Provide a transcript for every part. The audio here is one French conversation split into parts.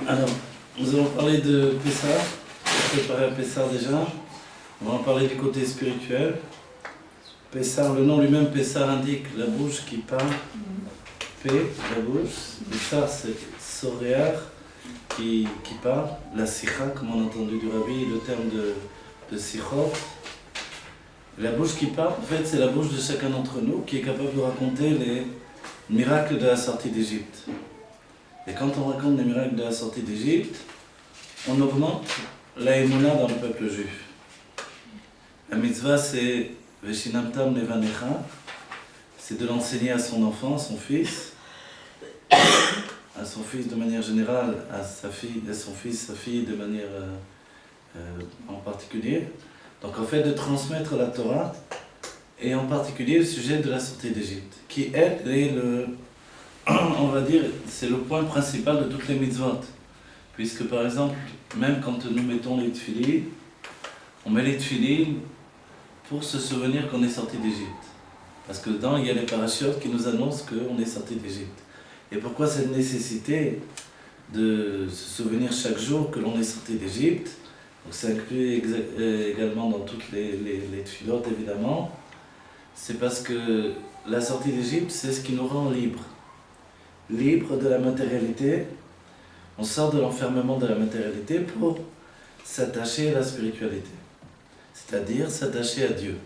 Alors, nous allons parler de Pessah, préparer à Pessah déjà. On va en parler du côté spirituel. Pessah, le nom lui-même, Pessah indique la bouche qui parle. P, la bouche. Pessah, c'est Soréar qui parle. La Sikha, comme on a entendu du Rabbi, le terme de Sichot. La bouche qui parle, en fait, c'est la bouche de chacun d'entre nous qui est capable de raconter les miracles de la sortie d'Égypte. Et quand on raconte les miracles de la sortie d'Égypte, on augmente la émouna dans le peuple juif. La mitzvah, c'est Veshinamtam Levanecha, c'est de l'enseigner à son enfant, à son fils de manière générale, à sa fille, à son fils, sa fille de manière en particulier. Donc en fait de transmettre la Torah, et en particulier le sujet de la sortie d'Égypte, qui elle est on va dire, c'est le point principal de toutes les mitzvot. Puisque par exemple, même quand nous mettons les tefillin, on met les tefillin pour se souvenir qu'on est sorti d'Égypte. Parce que dedans, il y a les parachutes qui nous annoncent qu'on est sorti d'Égypte. Et pourquoi cette nécessité de se souvenir chaque jour que l'on est sorti d'Égypte? Donc c'est inclus également dans toutes les tefillotes, évidemment. C'est parce que la sortie d'Égypte, c'est ce qui nous rend libres. Libre de la matérialité, on sort de l'enfermement de la matérialité pour s'attacher à la spiritualité, c'est-à-dire s'attacher à Dieu.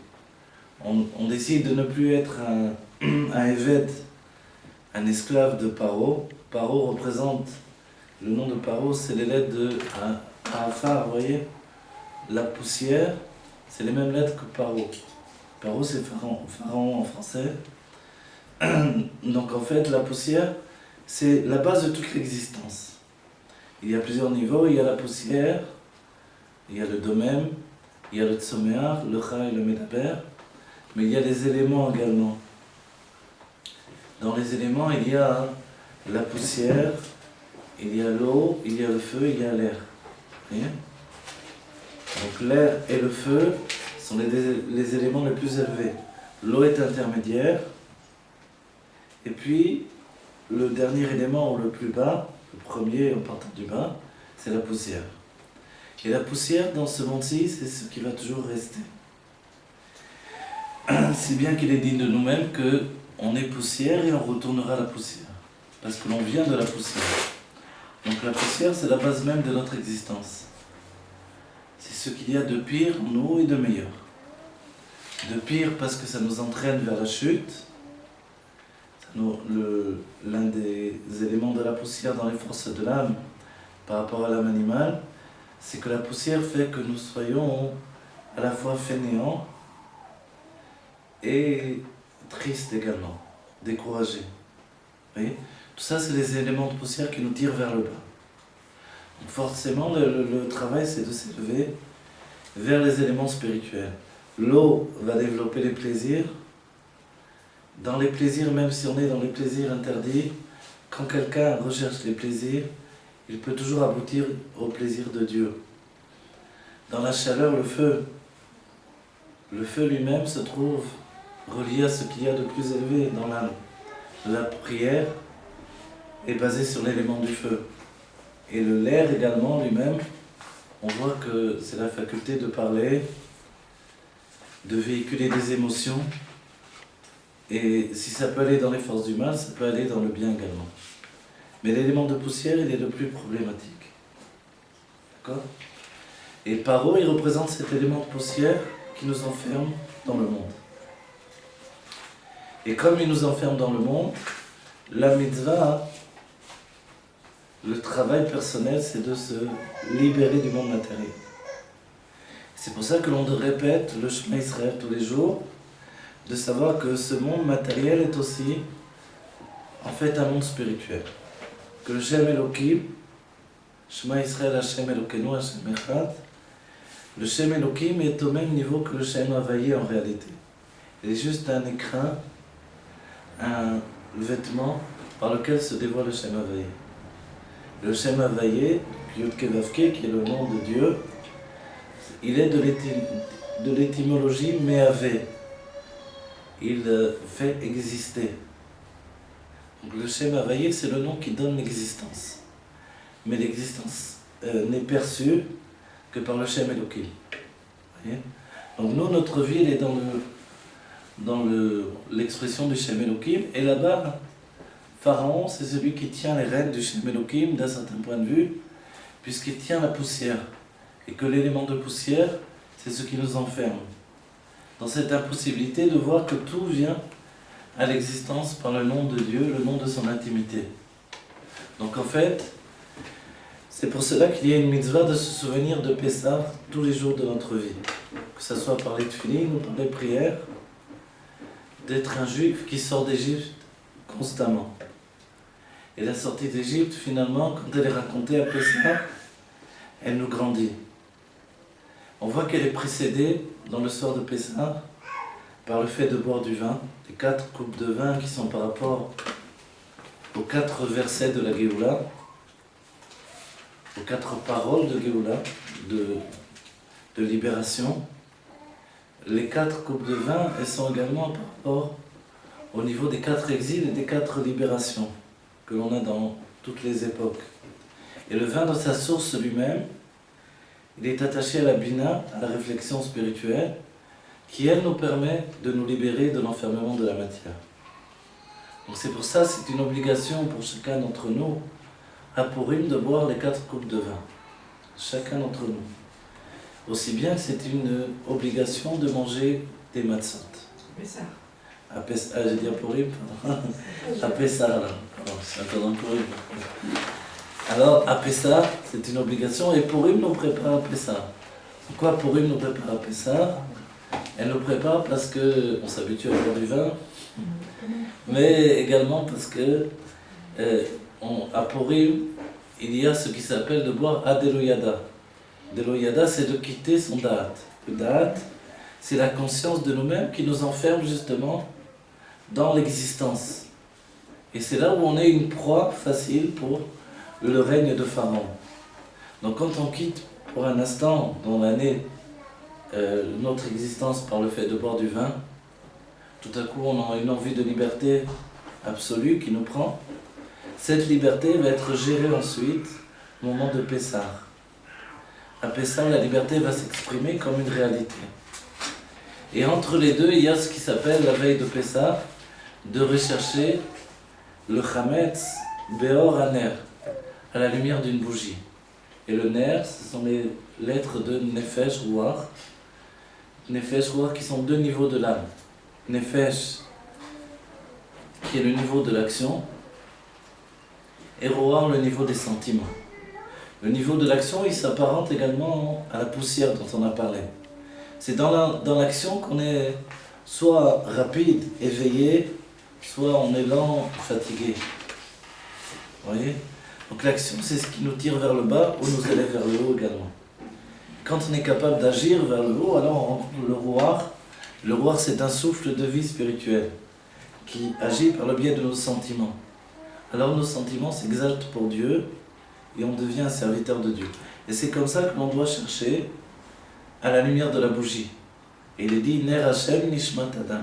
On décide de ne plus être un évêque, un esclave de Paro. Paro représente, le nom de Paro, c'est les lettres de Afar, vous voyez, la poussière, c'est les mêmes lettres que Paro. Paro, c'est pharaon en français. Donc en fait, la poussière, c'est la base de toute l'existence. Il y a plusieurs niveaux, il y a la poussière, il y a le domem, il y a le tsoméar, le cha et le medaber, mais il y a les éléments également. Dans les éléments, il y a la poussière, il y a l'eau, il y a le feu, il y a l'air. Voyez ? Donc l'air et le feu sont les éléments les plus élevés. L'eau est intermédiaire, et puis le dernier élément, ou le plus bas, le premier en partant du bas, c'est la poussière. Et la poussière, dans ce monde-ci, c'est ce qui va toujours rester. Si bien qu'il est dit de nous-mêmes qu'on est poussière et on retournera à la poussière. Parce que l'on vient de la poussière. Donc la poussière, c'est la base même de notre existence. C'est ce qu'il y a de pire en nous et de meilleur. De pire parce que ça nous entraîne vers la chute. L'un des éléments de la poussière dans les forces de l'âme par rapport à l'âme animale, c'est que la poussière fait que nous soyons à la fois fainéants et tristes également, découragés. Vous voyez ? Tout ça, c'est les éléments de poussière qui nous tirent vers le bas. Donc forcément, le travail, c'est de s'élever vers les éléments spirituels. L'eau va développer les plaisirs. Dans les plaisirs, même si on est dans les plaisirs interdits, quand quelqu'un recherche les plaisirs, il peut toujours aboutir au plaisir de Dieu. Dans la chaleur, le feu lui-même se trouve relié à ce qu'il y a de plus élevé dans l'âme. La prière est basée sur l'élément du feu. Et l'air également lui-même, on voit que c'est la faculté de parler, de véhiculer des émotions. Et si ça peut aller dans les forces du mal, ça peut aller dans le bien également. Mais l'élément de poussière, il est le plus problématique. D'accord ? Et Paro, il représente cet élément de poussière qui nous enferme dans le monde. Et comme il nous enferme dans le monde, la mitzvah, le travail personnel, c'est de se libérer du monde matériel. C'est pour ça que l'on répète le Shema Israël tous les jours, de savoir que ce monde matériel est aussi en fait un monde spirituel. Que le Shem Elohim, Shema Israël Hashem Elokeinu Hashem Echad, le Shem Elohim est au même niveau que le Shem Havaïe en réalité. Il est juste un écrin, un vêtement par lequel se dévoile le Shem Havaïe. Le Shem Havaïe, Yud-Ke Vav-Ke, qui est le nom de Dieu, il est de l'étymologie Mehavé. Il fait exister. Donc le Shem Havaïe, c'est le nom qui donne l'existence. mais l'existence n'est perçue que par le Shem Elohim. Voyez? Donc nous, notre vie, elle est dans l'expression du Shem Elohim, et là-bas, Pharaon, c'est celui qui tient les rênes du Shem Elohim d'un certain point de vue, puisqu'il tient la poussière, et que l'élément de poussière, c'est ce qui nous enferme. Dans cette impossibilité de voir que tout vient à l'existence par le nom de Dieu, le nom de son intimité. Donc en fait, c'est pour cela qu'il y a une mitzvah de se souvenir de Pessah tous les jours de notre vie. Que ce soit par les tefilines ou par les prières, d'être un juif qui sort d'Égypte constamment. Et la sortie d'Égypte, finalement, quand elle est racontée à Pessah, elle nous grandit. On voit qu'elle est précédée, dans le soir de Pessah, par le fait de boire du vin, les 4 coupes de vin qui sont par rapport aux 4 versets de la Géoula, aux 4 paroles de Géoula, de libération. Les 4 coupes de vin, elles sont également par rapport au niveau des 4 exils et des 4 libérations que l'on a dans toutes les époques. Et le vin, dans sa source lui-même, il est attaché à la bina, à la réflexion spirituelle, qui, elle, nous permet de nous libérer de l'enfermement de la matière. Donc c'est pour ça, c'est une obligation pour chacun d'entre nous, à Purim, de boire les 4 coupes de vin. Chacun d'entre nous. Aussi bien que c'est une obligation de manger des matzot. Pessah. J'ai dit à Purim, à Pessah, là. Pardon, c'est encore dans Purim. Alors, à Pessah, c'est une obligation, et Purim nous prépare à Pessah. Pourquoi Purim nous prépare à Pessah? Elle nous prépare parce qu'on s'habitue à boire du vin, mais également parce que à Purim, il y a ce qui s'appelle de boire Adeloyada. Adeloyada, c'est de quitter son da'at. Le da'at, c'est la conscience de nous-mêmes qui nous enferme justement dans l'existence. Et c'est là où on est une proie facile pour le règne de Pharaon. Donc quand on quitte pour un instant dans l'année notre existence par le fait de boire du vin, tout à coup on a une envie de liberté absolue qui nous prend. Cette liberté va être gérée ensuite au moment de Pessah. À Pessah, la liberté va s'exprimer comme une réalité. Et entre les deux, il y a ce qui s'appelle la veille de Pessah, de rechercher le Chametz Beor Haner, à la lumière d'une bougie. Et le Ner, ce sont les lettres de Nefesh Ruach. Nefesh Ruach qui sont 2 niveaux de l'âme. Nefesh, qui est le niveau de l'action, et Ruach, le niveau des sentiments. Le niveau de l'action, il s'apparente également à la poussière dont on a parlé. C'est dans l'action qu'on est soit rapide, éveillé, soit on est lent, fatigué. Vous voyez? Donc l'action, c'est ce qui nous tire vers le bas ou nous élève vers le haut également. Quand on est capable d'agir vers le haut, alors on rencontre le Ruach. Le Ruach, c'est un souffle de vie spirituelle qui agit par le biais de nos sentiments. Alors nos sentiments s'exaltent pour Dieu et on devient un serviteur de Dieu. Et c'est comme ça que l'on doit chercher à la lumière de la bougie. Et il est dit Ner Hashem Nishmat Adam.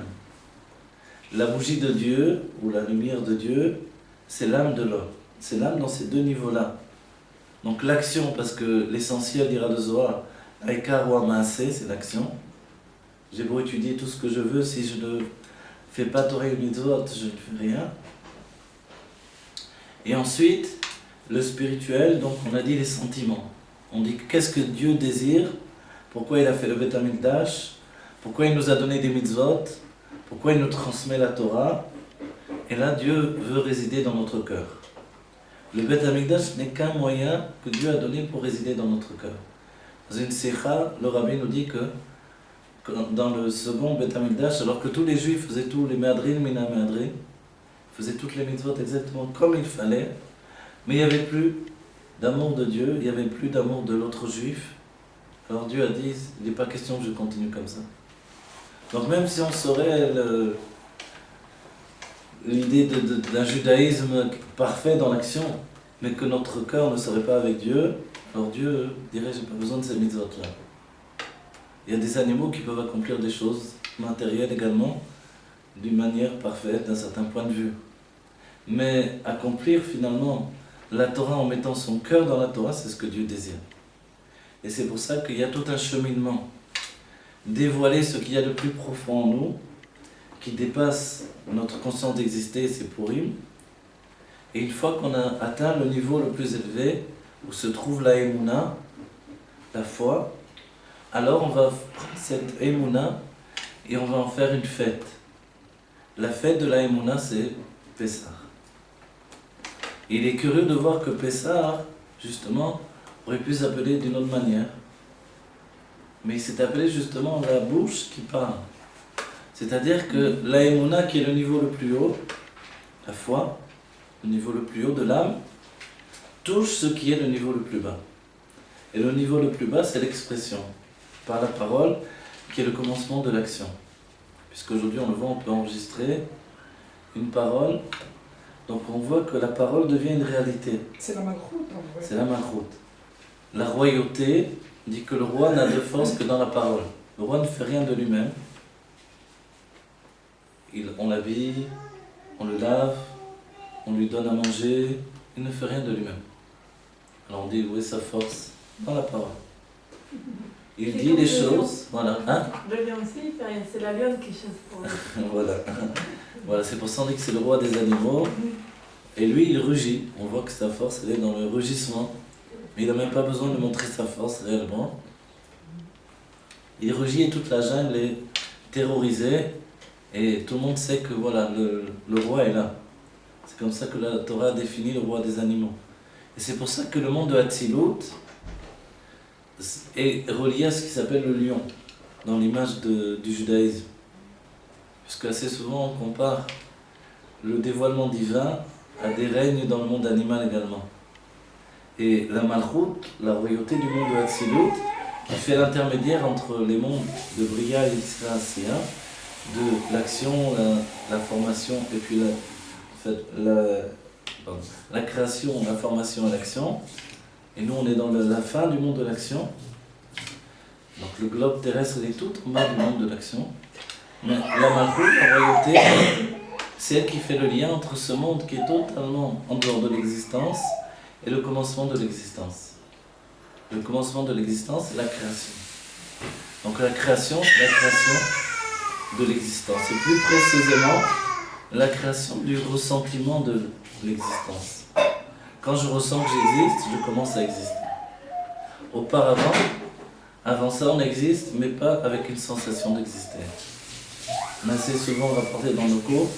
La bougie de Dieu, ou la lumière de Dieu, c'est l'âme de l'homme. C'est l'âme dans ces 2 niveaux-là. Donc l'action, parce que l'essentiel d'Ira de Zohar, Aïkar ou Amaasé, c'est l'action. J'ai beau étudier tout ce que je veux, si je ne fais pas Torah et Mitzvot, je ne fais rien. Et ensuite, le spirituel, donc on a dit les sentiments. On dit qu'est-ce que Dieu désire, pourquoi il a fait le Beth Amikdash, pourquoi il nous a donné des mitzvot, pourquoi il nous transmet la Torah. Et là, Dieu veut résider dans notre cœur. Le Beth Amikdash n'est qu'un moyen que Dieu a donné pour résider dans notre cœur. Dans une Sikha, le Rabbi nous dit que dans le second Beth Amikdash, alors que tous les Juifs faisaient tous les Me'adrin, Mina Me'adrin, faisaient toutes les mitzvot exactement comme il fallait, mais il n'y avait plus d'amour de Dieu, il n'y avait plus d'amour de l'autre Juif. Alors Dieu a dit, il n'est pas question que je continue comme ça. Donc même si on saurait l'idée d'un judaïsme parfait dans l'action, mais que notre cœur ne serait pas avec Dieu, alors Dieu dirait, j'ai pas besoin de ces mitzvot-là. Il y a des animaux qui peuvent accomplir des choses matérielles également, d'une manière parfaite, d'un certain point de vue. Mais accomplir finalement la Torah en mettant son cœur dans la Torah, c'est ce que Dieu désire. Et c'est pour ça qu'il y a tout un cheminement. Dévoiler ce qu'il y a de plus profond en nous, qui dépasse notre conscience d'exister, c'est Purim. Et une fois qu'on a atteint le niveau le plus élevé, où se trouve la Emouna, la foi, alors on va prendre cette Emouna et on va en faire une fête. La fête de la Emouna, c'est Pessah. Il est curieux de voir que Pessah, justement, aurait pu s'appeler d'une autre manière. Mais il s'est appelé justement la bouche qui parle. C'est-à-dire que la Emouna, qui est le niveau le plus haut, la foi, le niveau le plus haut de l'âme, touche ce qui est le niveau le plus bas. Et le niveau le plus bas, c'est l'expression, par la parole, qui est le commencement de l'action. Puisqu'aujourd'hui, on le voit, on peut enregistrer une parole, donc on voit que la parole devient une réalité. C'est la malchoute, en vrai. C'est la malchoute. La royauté dit que le roi n'a de force que dans la parole. Le roi ne fait rien de lui-même. On l'habille, on le lave, on lui donne à manger, il ne fait rien de lui-même. Alors on dit où est sa force? Dans la parole. Il dit les choses, voilà. Hein? Le lion aussi, il fait rien, c'est la lionne qui chasse pour lui. Voilà. Voilà, c'est pour ça qu'on dit que c'est le roi des animaux. Et lui, il rugit. On voit que sa force, elle est dans le rugissement. Mais il n'a même pas besoin de montrer sa force réellement. Il rugit et toute la jungle est terrorisée. Et tout le monde sait que voilà, le roi est là. C'est comme ça que la Torah a défini le roi des animaux. Et c'est pour ça que le monde de Hatzilut est relié à ce qui s'appelle le lion, dans l'image du judaïsme. Puisque assez souvent on compare le dévoilement divin à des règnes dans le monde animal également. Et la Malchut, la royauté du monde de Hatzilut, qui fait l'intermédiaire entre les mondes de Bria et Yitzhak Asiya, de l'action, la formation, et puis la création, la formation et l'action. Et nous, on est dans la fin du monde de l'action. Donc le globe terrestre est tout en bas du monde de l'action. Mais la Malchut, la royauté, c'est elle qui fait le lien entre ce monde qui est totalement en dehors de l'existence et le commencement de l'existence. Le commencement de l'existence, c'est la création. Donc la création, c'est la création de l'existence. Et plus précisément, la création du ressentiment de l'existence. Quand je ressens que j'existe, je commence à exister. Auparavant, avant ça, on existe, mais pas avec une sensation d'exister. On a assez souvent rapporté dans nos cours,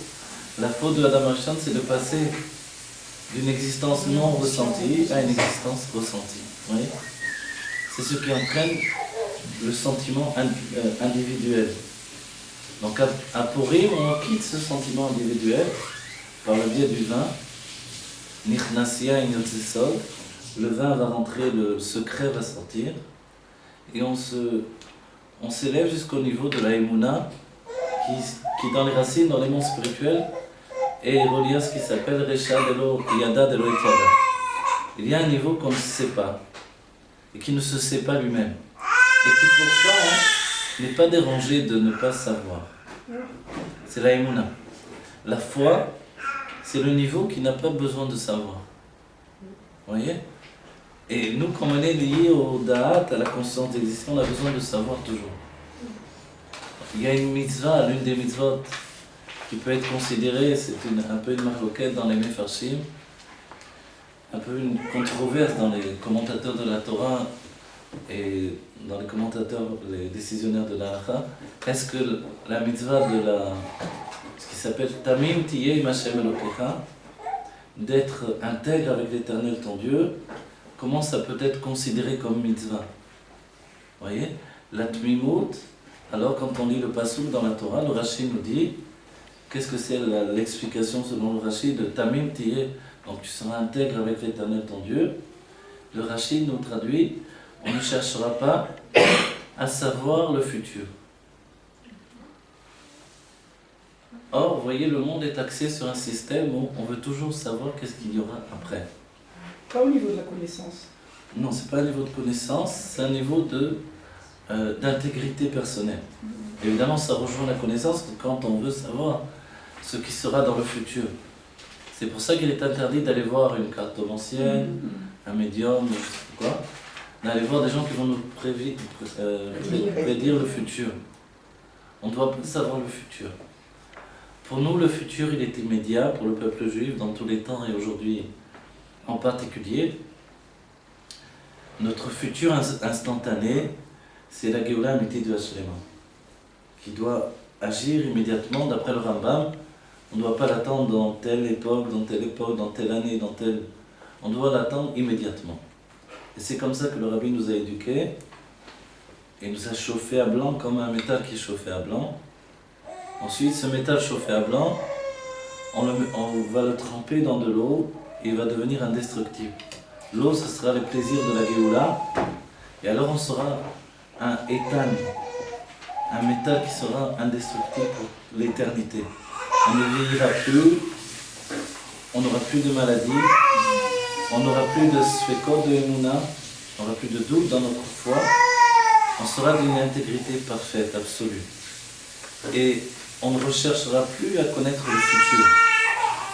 la faute de Adam Arishon, c'est de passer d'une existence non ressentie à une existence ressentie. Oui, c'est ce qui entraîne le sentiment individuel. Donc à Purim, on quitte ce sentiment individuel par le biais du vin. Nichnasia Inyotesod, le vin va rentrer, le secret va sortir, et on s'élève jusqu'au niveau de la Emouna, qui dans les racines, dans les mondes spirituels, est relié à ce qui s'appelle Recha Delo Yada Delo Etyada. Il y a un niveau qu'on ne sait pas, et qui ne se sait pas lui-même, et qui pourtant n'est pas dérangé de ne pas savoir. C'est la Emouna. La foi, c'est le niveau qui n'a pas besoin de savoir. Vous voyez? Et nous, comme on est lié au Da'at, à la conscience d'exister, on a besoin de savoir toujours. Il y a une mitzvah, l'une des mitzvot, qui peut être considérée, c'est un peu une marloquette dans les Mefarshim, un peu une controverse dans les commentateurs de la Torah et dans les commentateurs, les décisionnaires de la Halacha. Est-ce que la mitzvah de ce qui s'appelle Tamim Tiyeh Im Hashem Elokecha, d'être intègre avec l'Éternel ton Dieu, comment ça peut être considéré comme mitzvah? Vous voyez? La Tmimut, alors quand on lit le Pasuk dans la Torah, le Rashi nous dit, qu'est-ce que c'est l'explication selon le Rashi de Tamim Tiyeh? Donc tu seras intègre avec l'Éternel ton Dieu. Le Rashi nous traduit, on ne cherchera pas à savoir le futur. Or, vous voyez, le monde est axé sur un système où on veut toujours savoir qu'est-ce qu'il y aura après. Pas au niveau de la connaissance. Non, c'est pas un niveau de connaissance, c'est un niveau d'intégrité personnelle. Évidemment, ça rejoint la connaissance quand on veut savoir ce qui sera dans le futur. C'est pour ça qu'il est interdit d'aller voir une cartomancienne, un médium, je sais pas quoi. D'aller voir des gens qui vont nous prédire le futur. On ne doit pas savoir le futur. Pour nous, le futur, il est immédiat pour le peuple juif dans tous les temps et aujourd'hui en particulier. Notre futur instantané, c'est la Géoula Amitite de Hashlema, qui doit agir immédiatement. D'après le Rambam, on ne doit pas l'attendre dans telle époque, dans telle année, dans telle... On doit l'attendre immédiatement. Et c'est comme ça que le Rabbi nous a éduqués et nous a chauffé à blanc comme un métal qui est chauffé à blanc. Ensuite, ce métal chauffé à blanc, on va le tremper dans de l'eau et il va devenir indestructible. L'eau, ce sera le plaisir de la Géoula. Et alors on sera un étan, un métal qui sera indestructible pour l'éternité. On ne vieillira plus, on n'aura plus de maladie, on n'aura plus de sfekot de Emouna, on n'aura plus de doute dans notre foi, on sera d'une intégrité parfaite, absolue. Et on ne recherchera plus à connaître le futur.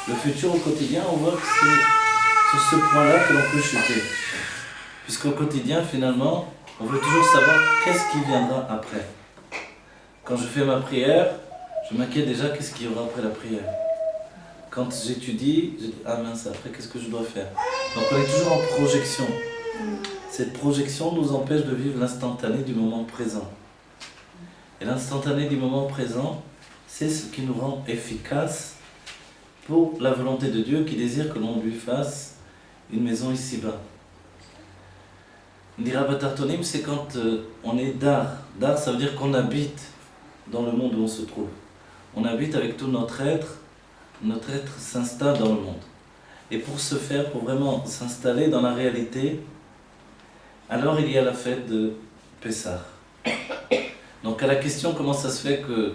Le futur au quotidien, on voit que c'est sur ce point-là que l'on peut chuter. Puisqu'au quotidien, finalement, on veut toujours savoir qu'est-ce qui viendra après. Quand je fais ma prière, je m'inquiète déjà qu'est-ce qu'il y aura après la prière. Quand j'étudie, je dis ah mince, après qu'est-ce que je dois faire? Donc on est toujours en projection. Cette projection nous empêche de vivre l'instantané du moment présent. Et l'instantané du moment présent, c'est ce qui nous rend efficaces pour la volonté de Dieu qui désire que l'on lui fasse une maison ici-bas. Dira Batartonim, c'est quand on est dar. Dar, ça veut dire qu'on habite dans le monde où on se trouve. On habite avec tout notre être s'installe dans le monde. Et pour ce faire, pour vraiment s'installer dans la réalité, alors il y a la fête de Pessah. Donc à la question comment ça se fait que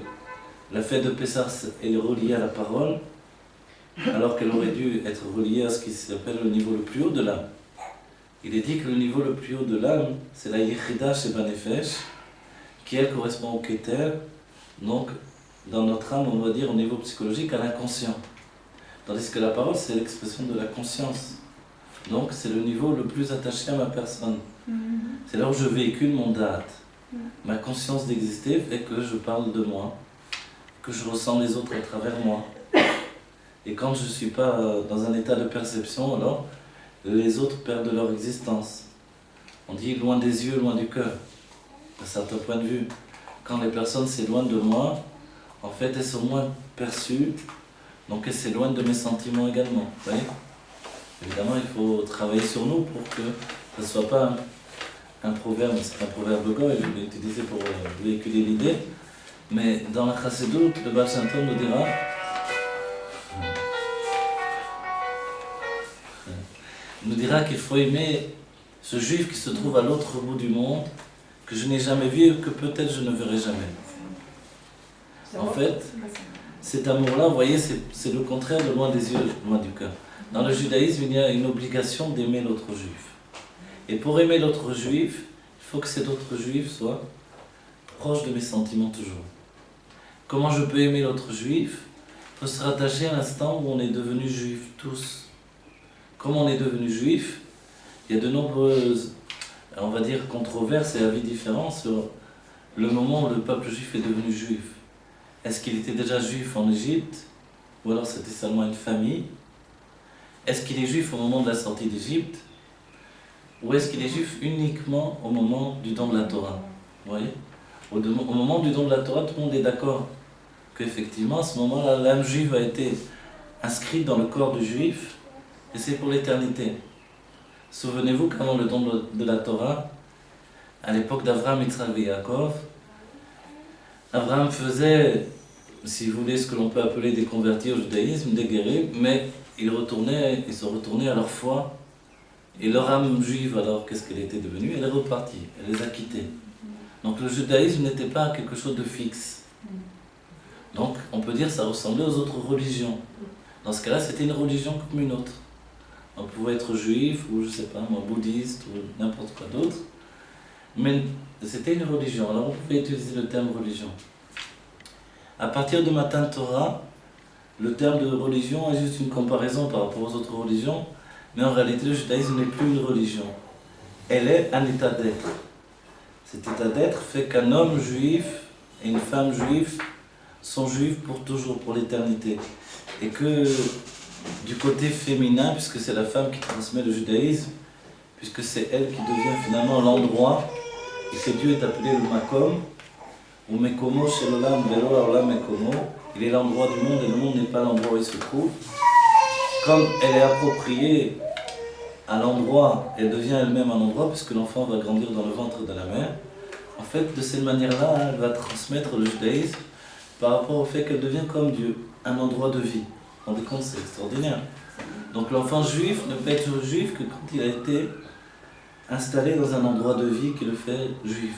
la fête de Pessah est reliée à la parole, alors qu'elle aurait dû être reliée à ce qui s'appelle le niveau le plus haut de l'âme. Il est dit que le niveau le plus haut de l'âme, c'est la Yechida Sheba Nefesh, qui elle correspond au Keter, donc dans notre âme, on va dire au niveau psychologique, à l'inconscient. Tandis que la parole, c'est l'expression de la conscience. Donc c'est le niveau le plus attaché à ma personne. C'est là où je véhicule mon date. Ma conscience d'exister fait que je parle de moi, que je ressens les autres à travers moi. Et quand je ne suis pas dans un état de perception, alors les autres perdent leur existence. On dit loin des yeux, loin du cœur, à certains points de vue. Quand les personnes s'éloignent de moi, en fait elles sont moins perçues, donc elles s'éloignent de mes sentiments également. Vous voyez ? Évidemment, il faut travailler sur nous pour que ce ne soit pas un proverbe, c'est un proverbe goy, je l'ai utilisé pour véhiculer l'idée, mais dans la Chassidut, le Baal Shem Tov nous dira qu'il faut aimer ce juif qui se trouve à l'autre bout du monde, que je n'ai jamais vu et que peut-être je ne verrai jamais. En fait, cet amour-là, vous voyez, c'est le contraire de loin des yeux, loin du cœur. Dans le judaïsme, il y a une obligation d'aimer l'autre juif. Et pour aimer l'autre juif, il faut que cet autre juif soit proche de mes sentiments toujours. Comment je peux aimer l'autre juif? Il faut se rattacher à l'instant où on est devenu juif, tous. Comme on est devenu juif, il y a de nombreuses, on va dire, controverses et avis différents sur le moment où le peuple juif est devenu juif. Est-ce qu'il était déjà juif en Égypte? Ou alors c'était seulement une famille? Est-ce qu'il est juif au moment de la sortie d'Égypte? Ou est-ce qu'il est juif uniquement au moment du don de la Torah? Vous voyez? Au moment du don de la Torah, tout le monde est d'accord qu'effectivement, à ce moment-là, l'âme juive a été inscrite dans le corps du juif, et c'est pour l'éternité. Souvenez-vous qu'avant le don de la Torah, à l'époque d'Avraham, Yitzhak et Yaakov, Avraham faisait, si vous voulez, ce que l'on peut appeler des convertis au judaïsme, des guéris, mais ils se retournaient à leur foi, et leur âme juive, alors qu'est-ce qu'elle était devenue? Elle est repartie, elle les a quittés. Donc le judaïsme n'était pas quelque chose de fixe. Donc on peut dire que ça ressemblait aux autres religions. Dans ce cas-là, c'était une religion comme une autre. On pouvait être juif, ou je sais pas, moi, bouddhiste, ou n'importe quoi d'autre. Mais c'était une religion, alors on pouvait utiliser le terme religion. À partir de Matan Torah, le terme de religion est juste une comparaison par rapport aux autres religions, mais en réalité le judaïsme n'est plus une religion. Elle est un état d'être. Cet état d'être fait qu'un homme juif et une femme juive sont juifs pour toujours, pour l'éternité. Et que du côté féminin, puisque c'est la femme qui transmet le judaïsme, puisque c'est elle qui devient finalement l'endroit, et que Dieu est appelé le Makom, ou Mekomo Shelolam Velo Aolam Mekomo, il est l'endroit du monde et le monde n'est pas l'endroit où il se trouve. Comme elle est appropriée à l'endroit, elle devient elle-même un endroit, puisque l'enfant va grandir dans le ventre de la mère. En fait, de cette manière-là, elle va transmettre le judaïsme par rapport au fait qu'elle devient comme Dieu, un endroit de vie. Vous vous rendez compte, c'est extraordinaire. Donc l'enfant juif ne peut être juif que quand il a été installé dans un endroit de vie qui le fait juif.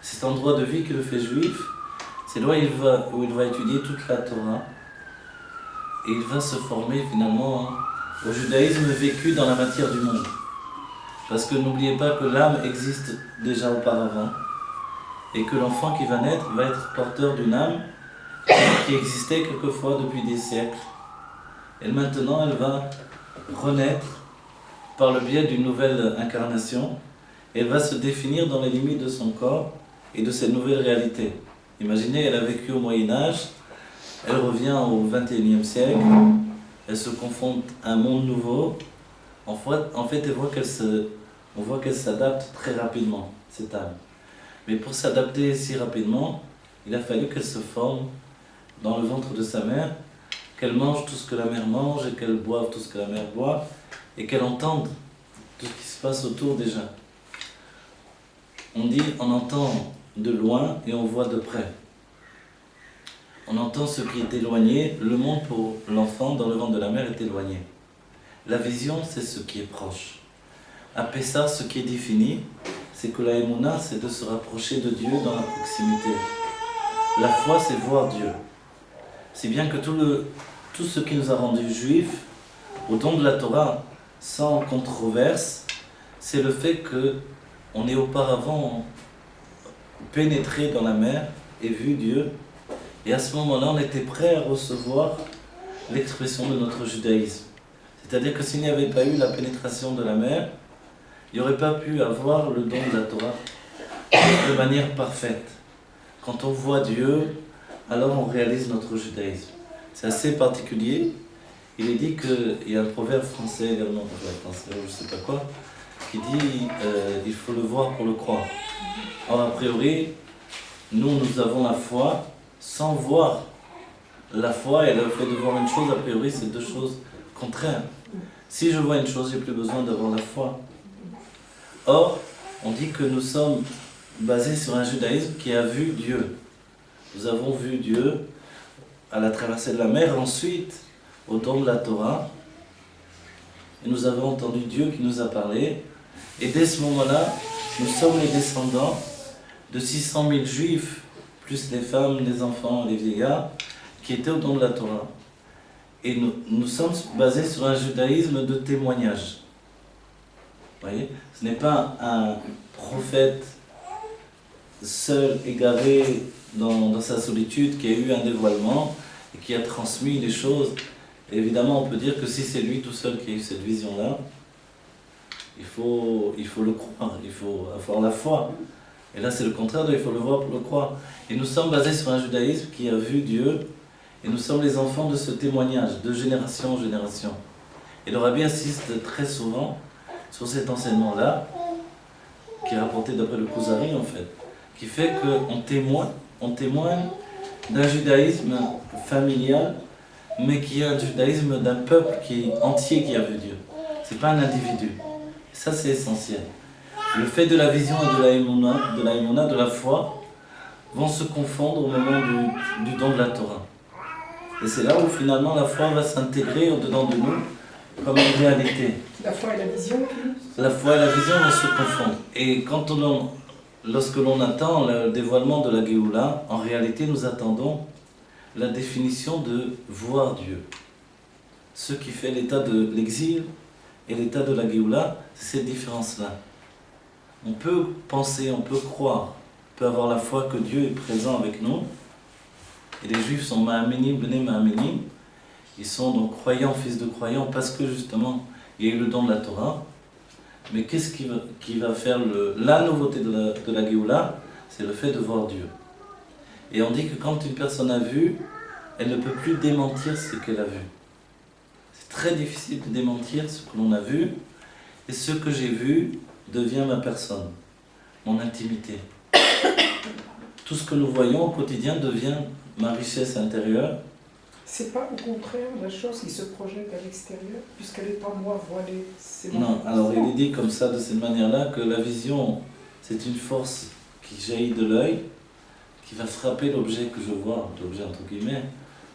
Cet endroit de vie qui le fait juif, c'est là où il va étudier toute la Torah et il va se former finalement au judaïsme vécu dans la matière du monde. Parce que n'oubliez pas que l'âme existe déjà auparavant et que l'enfant qui va naître va être porteur d'une âme qui existait quelquefois depuis des siècles. Et maintenant, elle va renaître par le biais d'une nouvelle incarnation. Et elle va se définir dans les limites de son corps et de cette nouvelle réalité. Imaginez, elle a vécu au Moyen-Âge, elle revient au XXIe siècle, elle se confronte à un monde nouveau. En fait, on voit qu'elle s'adapte très rapidement, cette âme. Mais pour s'adapter si rapidement, il a fallu qu'elle se forme dans le ventre de sa mère, qu'elle mange tout ce que la mère mange et qu'elle boive tout ce que la mère boit et qu'elle entende tout ce qui se passe autour déjà. On dit on entend de loin et on voit de près. On entend ce qui est éloigné, le monde pour l'enfant dans le ventre de la mère est éloigné. La vision, c'est ce qui est proche. À Pessah, ce qui est défini, c'est que la Emouna, c'est de se rapprocher de Dieu dans la proximité. La foi, c'est voir Dieu. C'est bien que tout ce qui nous a rendus juifs, au don de la Torah, sans controverse, c'est le fait qu'on ait auparavant pénétré dans la mer et vu Dieu. Et à ce moment-là, on était prêt à recevoir l'expression de notre judaïsme. C'est-à-dire que s'il n'y avait pas eu la pénétration de la mer, il n'y aurait pas pu avoir le don de la Torah de manière parfaite. Quand on voit Dieu, alors on réalise notre judaïsme. C'est assez particulier. Il est dit qu'il y a un proverbe français également, je ne sais pas quoi, qui dit il faut le voir pour le croire. Or, a priori, nous avons la foi sans voir. La foi et le fait de voir une chose, a priori, c'est deux choses contraires. Si je vois une chose, j'ai plus besoin d'avoir la foi. Or, on dit que nous sommes basés sur un judaïsme qui a vu Dieu. Nous avons vu Dieu à la traversée de la mer, ensuite au don de la Torah, et nous avons entendu Dieu qui nous a parlé, et dès ce moment-là, nous sommes les descendants de 600 000 juifs, plus les femmes, les enfants, les vieillards, qui étaient au don de la Torah. Et nous sommes basés sur un judaïsme de témoignage. Vous voyez, ce n'est pas un prophète seul, égaré dans sa solitude, qui a eu un dévoilement et qui a transmis les choses. Et évidemment, on peut dire que si c'est lui tout seul qui a eu cette vision-là, il faut le croire, il faut avoir la foi. Et là, c'est le contraire de il faut le voir pour le croire. Et nous sommes basés sur un judaïsme qui a vu Dieu, et nous sommes les enfants de ce témoignage, de génération en génération. Et le Rabbi insiste très souvent sur cet enseignement-là, qui est rapporté d'après le Kuzari en fait, qui fait qu'on témoigne d'un judaïsme familial, mais qui est un judaïsme d'un peuple entier qui a vu Dieu. C'est pas un individu. Ça, c'est essentiel. Le fait de la vision et de la émouna, de la foi, vont se confondre au moment du don de la Torah. Et c'est là où finalement la foi va s'intégrer au-dedans de nous comme une réalité. La foi et la vision. La foi et la vision vont se confondre. Et lorsque l'on attend le dévoilement de la Géoula, en réalité nous attendons la définition de voir Dieu. Ce qui fait l'état de l'exil et l'état de la Géoula, c'est cette différence-là. On peut penser, on peut croire, on peut avoir la foi que Dieu est présent avec nous, Et les juifs sont Ma'aminim, Bnei Ma'aminim. Ils sont donc croyants, fils de croyants, parce que justement, il y a eu le don de la Torah. Mais qu'est-ce qui va faire la nouveauté de la Géoula? C'est le fait de voir Dieu. Et on dit que quand une personne a vu, elle ne peut plus démentir ce qu'elle a vu. C'est très difficile de démentir ce que l'on a vu, et ce que j'ai vu devient ma personne, mon intimité. Tout ce que nous voyons au quotidien devient ma richesse intérieure. C'est pas au contraire la chose qui se projette à l'extérieur, puisqu'elle n'est pas moi voilée. Non, alors il est dit comme ça, de cette manière-là, que la vision, c'est une force qui jaillit de l'œil, qui va frapper l'objet que je vois, l'objet entre guillemets,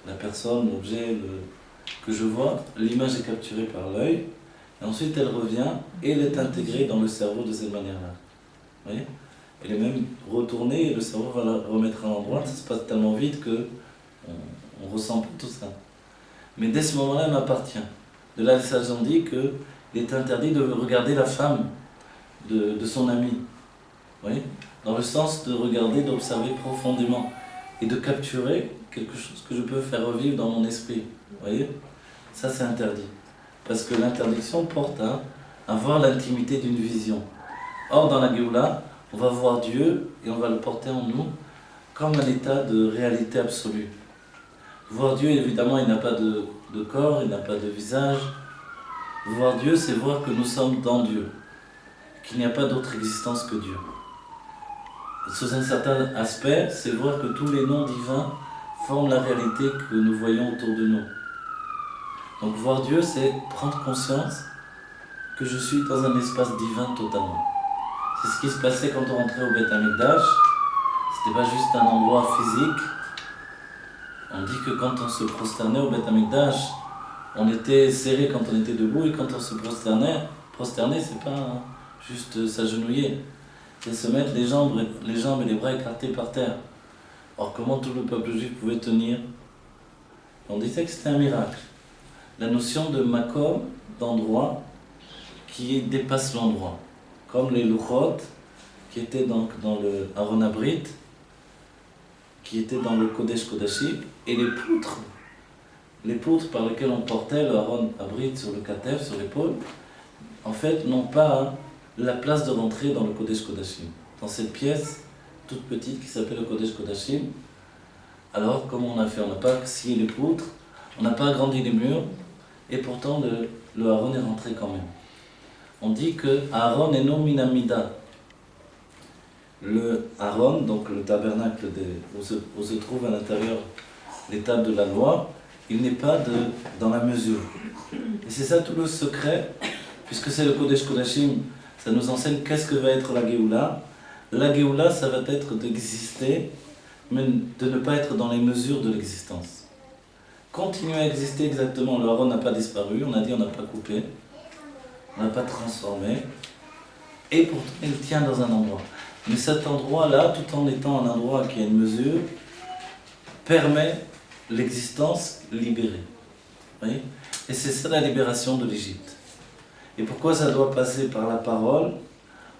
la personne, l'objet que je vois, l'image est capturée par l'œil, et ensuite elle revient et elle est intégrée dans le cerveau de cette manière-là. Vous voyez? Elle est même retournée et le cerveau va la remettre à l'endroit, ça se passe tellement vite que on ressent pas tout ça. Mais dès ce moment-là, elle m'appartient. De là, les sages ont dit qu'il est interdit de regarder la femme de son ami. Vous voyez? Dans le sens de regarder, d'observer profondément et de capturer quelque chose que je peux faire revivre dans mon esprit. Vous voyez? Ça, c'est interdit. Parce que l'interdiction porte à voir l'intimité d'une vision. Or, dans la Géoula, on va voir Dieu et on va le porter en nous comme un état de réalité absolue. Voir Dieu, évidemment, il n'a pas de corps, il n'a pas de visage. Voir Dieu, c'est voir que nous sommes dans Dieu, qu'il n'y a pas d'autre existence que Dieu. Sous un certain aspect, c'est voir que tous les noms divins forment la réalité que nous voyons autour de nous. Donc voir Dieu, c'est prendre conscience que je suis dans un espace divin totalement. C'est ce qui se passait quand on rentrait au Beth Amikdash. C'était pas juste un endroit physique. On dit que quand on se prosternait au Beth Amikdash, on était serré quand on était debout, et quand on se prosternait, c'est pas juste s'agenouiller. C'est se mettre les jambes et les bras écartés par terre. Or, comment tout le peuple juif pouvait tenir? On disait que c'était un miracle. La notion de makom, d'endroit, qui dépasse l'endroit. Comme les luchot, qui étaient donc dans le Aron Abrit, qui étaient dans le Kodesh Kodashim, et les poutres par lesquelles on portait le Aron Abrit sur le katef, sur l'épaule, en fait, n'ont pas la place de rentrer dans le Kodesh Kodashim. Dans cette pièce toute petite qui s'appelle le Kodesh Kodashim, alors comment on a fait? On n'a pas scié les poutres, on n'a pas agrandi les murs, et pourtant le Aaron est rentré quand même. On dit que Aaron est non minamida. Le Aaron, donc le tabernacle où se trouve à l'intérieur les tables de la loi, il n'est pas dans la mesure. Et c'est ça tout le secret, puisque c'est le Kodesh Kodashim, ça nous enseigne qu'est-ce que va être la Géoula. La Géoula, ça va être d'exister, mais de ne pas être dans les mesures de l'existence. Continuer à exister exactement, le Aaron n'a pas disparu, on a dit on n'a pas coupé, on n'a pas transformé, et pourtant il tient dans un endroit. Mais cet endroit-là, tout en étant un endroit qui a une mesure, permet l'existence libérée. Vous voyez? Et c'est ça la libération de l'Égypte. Et pourquoi ça doit passer par la parole?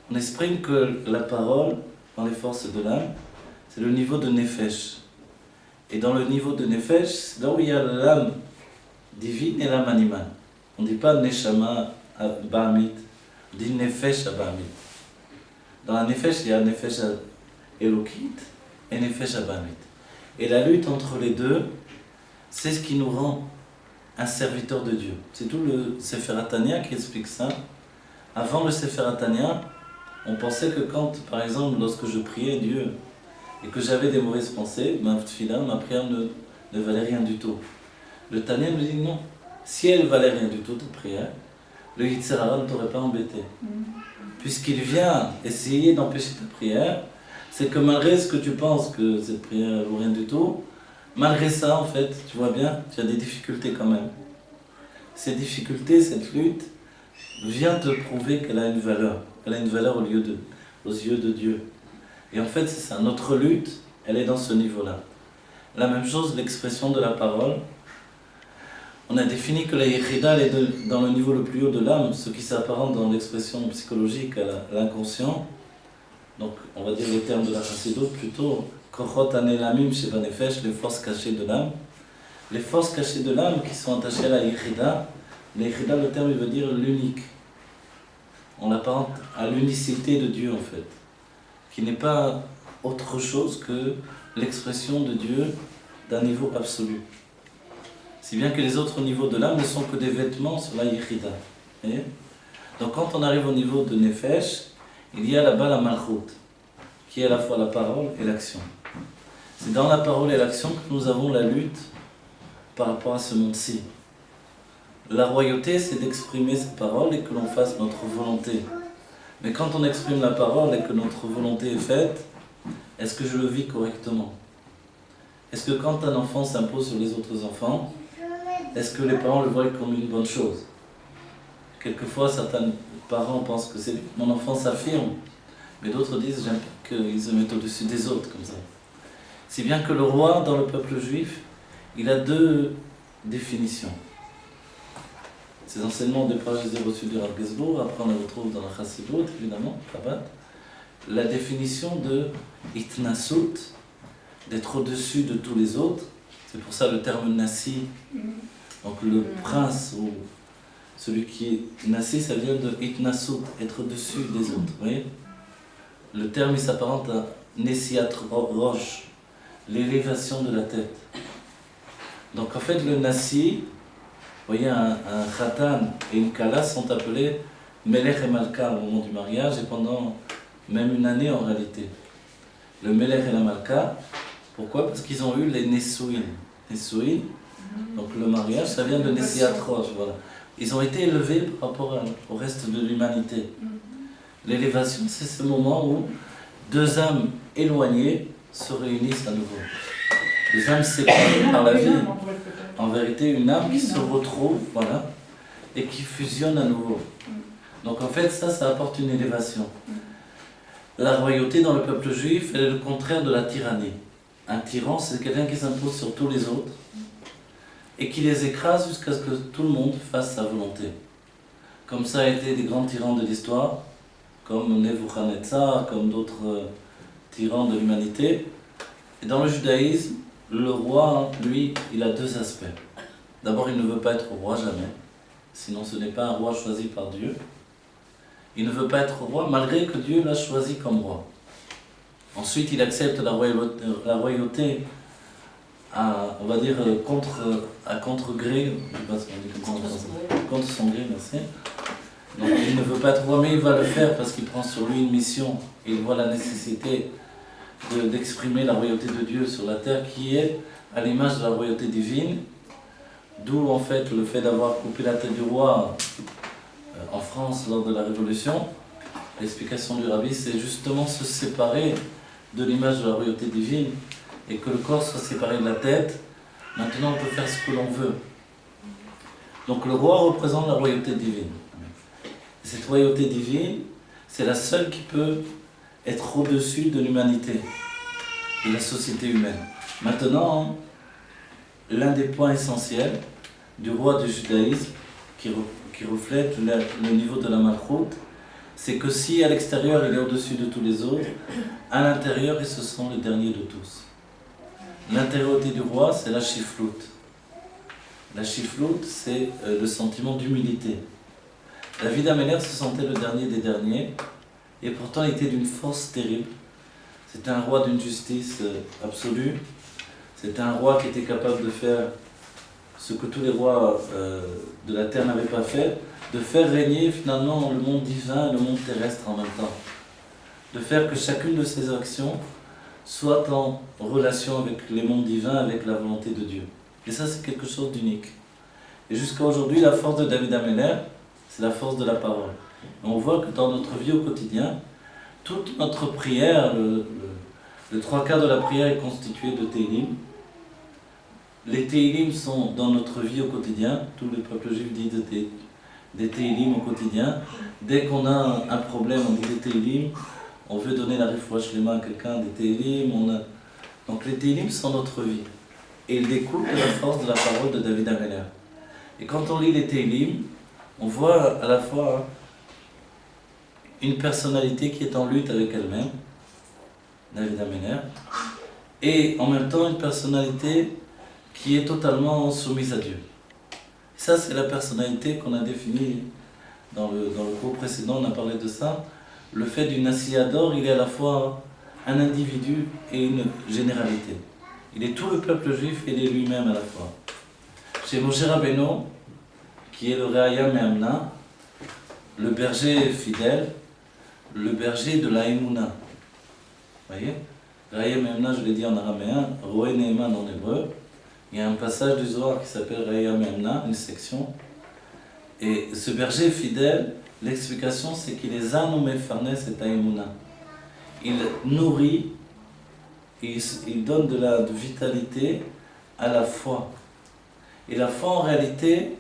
On exprime que la parole, dans les forces de l'âme, c'est le niveau de Nefesh. Et dans le niveau de Nefesh, c'est là où il y a l'âme divine et l'âme animale. On ne dit pas Neshama Bahamit, on dit Nefesh Bahamit. Dans la Nefesh, il y a Nefesh Elokit et Nefesh Bahamit. Et la lutte entre les deux, c'est ce qui nous rend un serviteur de Dieu. C'est tout le Sefer Hatanya qui explique ça. Avant le Sefer Hatanya, on pensait que quand, par exemple, lorsque je priais Dieu et que j'avais des mauvaises pensées, ma prière ne valait rien du tout. Le Tanya me dit non. Si elle valait rien du tout, ta prière, le Yetzer Hara ne t'aurait pas embêté. Puisqu'il vient essayer d'empêcher ta prière, c'est que malgré ce que tu penses que cette prière ne vaut rien du tout, malgré ça, en fait, tu vois bien, tu as des difficultés quand même. Ces difficultés, cette lutte, vient te prouver qu'elle a une valeur. Elle a une valeur aux yeux de Dieu. Et en fait, c'est ça. Notre lutte, elle est dans ce niveau-là. La même chose, l'expression de la parole. On a défini que la Yechida est dans le niveau le plus haut de l'âme, ce qui s'apparente dans l'expression psychologique à l'inconscient. Donc, on va dire les termes de la Chassidut plutôt, Kochot Anelamim Sheba Nefesh, les forces cachées de l'âme. Les forces cachées de l'âme qui sont attachées à la Yichida. La Yichida, le terme, il veut dire l'unique. On l'apparente à l'unicité de Dieu, en fait, qui n'est pas autre chose que l'expression de Dieu d'un niveau absolu. Si bien que les autres niveaux de l'âme ne sont que des vêtements sur la Yichida. Donc quand on arrive au niveau de Nefesh, il y a là-bas la Malchut, qui est à la fois la parole et l'action. C'est dans la parole et l'action que nous avons la lutte par rapport à ce monde-ci. La royauté, c'est d'exprimer cette parole et que l'on fasse notre volonté. Mais quand on exprime la parole et que notre volonté est faite, est-ce que je le vis correctement? Est-ce que quand un enfant s'impose sur les autres enfants, est-ce que les parents le voient comme une bonne chose? Quelquefois, certains parents pensent que c'est mon enfant s'affirme, mais d'autres disent j'aime qu'ils se mettent au-dessus des autres comme ça. Si bien que le roi, dans le peuple juif, il a deux définitions. Ces enseignements de Praj, je les ai reçus de Rav Gainsbourg, après on les retrouve dans la Chassidut, évidemment, Chabad. La définition de Itnasut, d'être au-dessus de tous les autres, c'est pour ça le terme Nassi, donc le prince ou celui qui est Nassi, ça vient de Itnasut, être au-dessus des autres, vous voyez? Le terme il s'apparente à Nessiat Roche, l'élévation de la tête. Donc en fait le Nassi, vous voyez, un Khatan et une Kala sont appelés Melech et Malka au moment du mariage et pendant même une année en réalité. Le Melech et la Malka, pourquoi? Parce qu'ils ont eu les Nesouin. Nesouin, donc le mariage, ça vient de Nessiat Rosh, voilà. Ils ont été élevés par rapport au reste de l'humanité. L'élévation, c'est ce moment où deux âmes éloignées se réunissent à nouveau. Deux âmes séparées par la vie. En vérité, une âme qui se retrouve, voilà, et qui fusionne à nouveau. Donc en fait, ça apporte une élévation. La royauté dans le peuple juif, elle est le contraire de la tyrannie. Un tyran, c'est quelqu'un qui s'impose sur tous les autres et qui les écrase jusqu'à ce que tout le monde fasse sa volonté. Comme ça a été des grands tyrans de l'histoire, comme Nebuchadnezzar, comme d'autres tyrans de l'humanité. Et dans le judaïsme, le roi, lui, il a deux aspects. D'abord, il ne veut pas être roi jamais, sinon ce n'est pas un roi choisi par Dieu. Il ne veut pas être roi malgré que Dieu l'a choisi comme roi. Ensuite, il accepte la royauté à, on va dire, à contre-gré, je sais pas ce qu'on dit comme ça, contre son gré, merci. Donc il ne veut pas être roi, mais il va le faire parce qu'il prend sur lui une mission et il voit la nécessité d'exprimer la royauté de Dieu sur la terre qui est à l'image de la royauté divine, d'où en fait le fait d'avoir coupé la tête du roi en France lors de la Révolution. L'explication du Rabbi, c'est justement se séparer de l'image de la royauté divine et que le corps soit séparé de la tête. Maintenant, on peut faire ce que l'on veut. Donc le roi représente la royauté divine. Et cette royauté divine, c'est la seule qui peut être au-dessus de l'humanité, de la société humaine. Maintenant, l'un des points essentiels du roi du judaïsme, qui reflète le niveau de la Malchut, c'est que si à l'extérieur il est au-dessus de tous les autres, à l'intérieur il se sent le dernier de tous. L'intériorité du roi, c'est la chifloute. La chifloute, c'est le sentiment d'humilité. David Améler se sentait le dernier des derniers, et pourtant il était d'une force terrible. C'était un roi d'une justice absolue. C'était un roi qui était capable de faire ce que tous les rois de la terre n'avaient pas fait, de faire régner finalement le monde divin et le monde terrestre en même temps. De faire que chacune de ses actions soit en relation avec les mondes divins, avec la volonté de Dieu. Et ça, c'est quelque chose d'unique. Et jusqu'à aujourd'hui, la force de David Améler, c'est la force de la parole. Et on voit que dans notre vie au quotidien, toute notre prière, le trois quarts de la prière est constitué de Télim. Les Télim sont dans notre vie au quotidien. Tous les peuples juifs disent des Télim au quotidien. Dès qu'on a un problème, on dit des Télim. On veut donner la refouach shlema à quelqu'un, des Télim. Donc les Télim sont notre vie. Et ils découlent de la force de la parole de David Améler. Et quand on lit les Télim, on voit à la fois une personnalité qui est en lutte avec elle-même, David Améler, et en même temps une personnalité qui est totalement soumise à Dieu. Ça, c'est la personnalité qu'on a définie dans le cours précédent, on a parlé de ça. Le fait du Nasiador, il est à la fois un individu et une généralité. Il est tout le peuple juif et il est lui-même à la fois. Chez Moshe Rabbeinu, qui est le Re'aya Me'amna, le berger fidèle, le berger de la Emouna. Vous voyez, Re'aya Me'amna, je l'ai dit en araméen, Roé Ne'eman en hébreu. Il y a un passage du Zohar qui s'appelle Re'aya Me'amna, une section. Et ce berger fidèle, l'explication c'est qu'il est Zanou Mefarnes et Emouna. Il nourrit, il donne de la vitalité à la foi. Et la foi en réalité,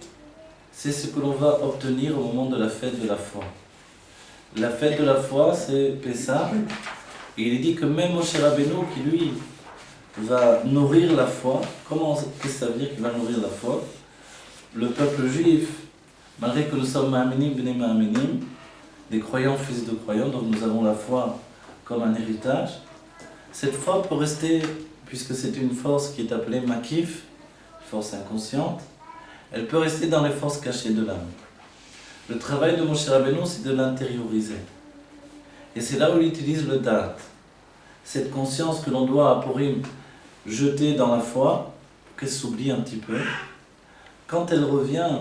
c'est ce que l'on va obtenir au moment de la fête de la foi. La fête de la foi, c'est Pessah. Et il dit que même Moshe Rabbeinu, qui lui va nourrir la foi, qu'est-ce que ça veut dire qu'il va nourrir la foi? Le peuple juif, malgré que nous sommes Ma'aminim, Bnei Ma'aminim, des croyants, fils de croyants, donc nous avons la foi comme un héritage, cette foi peut rester, puisque c'est une force qui est appelée Makif, force inconsciente, elle peut rester dans les forces cachées de l'âme. Le travail de Moshe Rabbeinu, c'est de l'intérioriser. Et c'est là où il utilise le date. Cette conscience que l'on doit à Purim jeter dans la foi, pour qu'elle s'oublie un petit peu, quand elle revient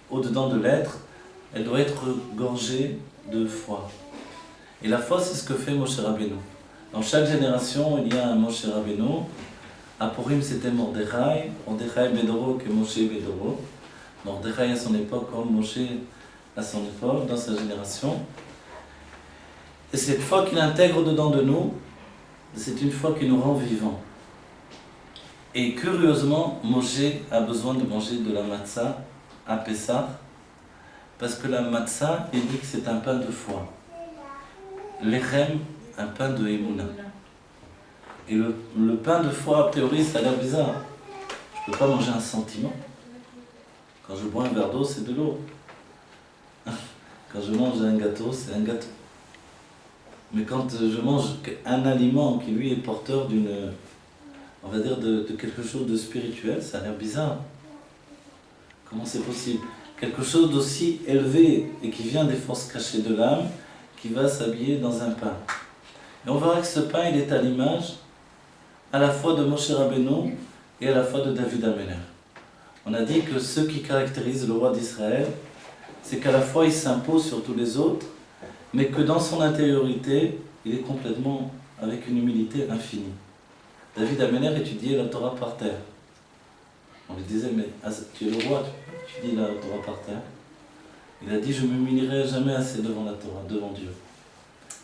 au-dedans de l'être, elle doit être gorgée de foi. Et la foi, c'est ce que fait Moshe Rabbeinu. Dans chaque génération, il y a un Moshe Rabbeinu. À Purim, c'était Mordechai Bedoro que Moshe Bedoro. Mordechai à son époque, comme Moshe à son époque, dans sa génération. Et cette foi qu'il intègre dedans de nous, c'est une foi qui nous rend vivants. Et curieusement, Moshe a besoin de manger de la matzah à Pessah, parce que la matzah, il dit que c'est un pain de foi. L'echem, un pain de Emouna. Et le pain de foi, a priori, ça a l'air bizarre. Je ne peux pas manger un sentiment. Quand je bois un verre d'eau, c'est de l'eau. Quand je mange un gâteau, c'est un gâteau. Mais quand je mange un aliment qui, lui, est porteur d'une, on va dire, de quelque chose de spirituel, ça a l'air bizarre. Comment c'est possible? Quelque chose d'aussi élevé et qui vient des forces cachées de l'âme, qui va s'habiller dans un pain. Et on verra que ce pain, il est à l'image à la fois de Moshe Rabbeinu et à la fois de David Ameler. On a dit que ce qui caractérise le roi d'Israël, c'est qu'à la fois il s'impose sur tous les autres, mais que dans son intériorité, il est complètement avec une humilité infinie. David Ameler étudiait la Torah par terre. On lui disait, mais tu es le roi, tu dis la Torah par terre. Il a dit, je ne m'humilierai jamais assez devant la Torah, devant Dieu.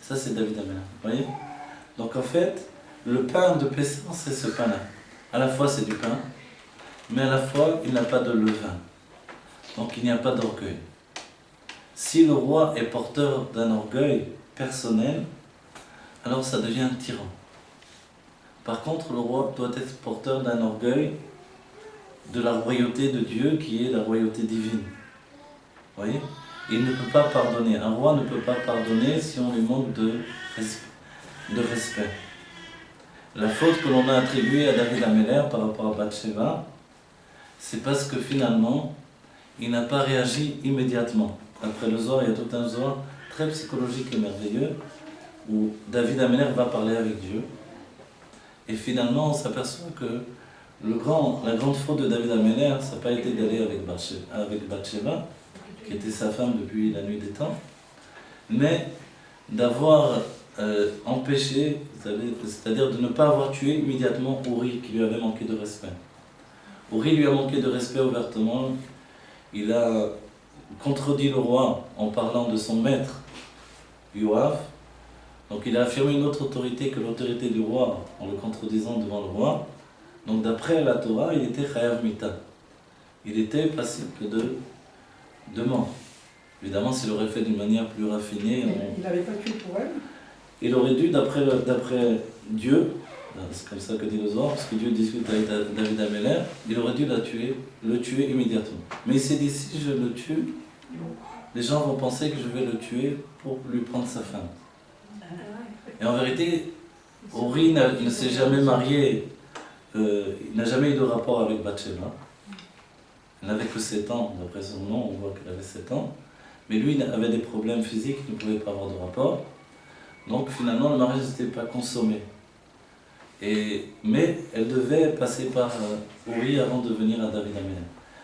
Ça, c'est David Ameler. Vous voyez? Donc en fait, le pain de Pessah, c'est ce pain-là. À la fois, c'est du pain, mais à la fois, il n'a pas de levain. Donc il n'y a pas d'orgueil. Si le roi est porteur d'un orgueil personnel, alors ça devient un tyran. Par contre, le roi doit être porteur d'un orgueil de la royauté de Dieu, qui est la royauté divine. Vous voyez? Il ne peut pas pardonner. Un roi ne peut pas pardonner si on lui manque de respect. La faute que l'on a attribuée à David Ameler par rapport à Bathsheba, c'est parce que finalement, il n'a pas réagi immédiatement. Après le Zohar, il y a tout un Zohar très psychologique et merveilleux, où David Ameler va parler avec Dieu. Et finalement, on s'aperçoit que la grande faute de David Ameler, ça n'a pas été d'aller avec Bathsheba, qui était sa femme depuis la nuit des temps, mais d'avoir empêché, c'est-à-dire de ne pas avoir tué immédiatement Uri, qui lui avait manqué de respect. Uri lui a manqué de respect ouvertement. Il a contredit le roi en parlant de son maître, Yoav. Donc il a affirmé une autre autorité que l'autorité du roi en le contredisant devant le roi. Donc d'après la Torah, il était Chayav Mita. Il était passible de mort. Évidemment, s'il aurait fait d'une manière plus raffinée... Il n'avait pas tué pour elle? Il aurait dû, d'après Dieu, c'est comme ça que dit le Zohar, parce que Dieu discute avec David Ameler, il aurait dû le tuer immédiatement. Mais il s'est dit, si je le tue, les gens vont penser que je vais le tuer pour lui prendre sa femme. Et en vérité, Uri ne s'est jamais marié, il n'a jamais eu de rapport avec Bathsheba. Elle n'avait que 7 ans, d'après son nom, on voit qu'elle avait 7 ans. Mais lui, il avait des problèmes physiques, il ne pouvait pas avoir de rapport. Donc finalement, le mariage n'était pas consommé. Mais elle devait passer par Uri avant de venir à David Améler.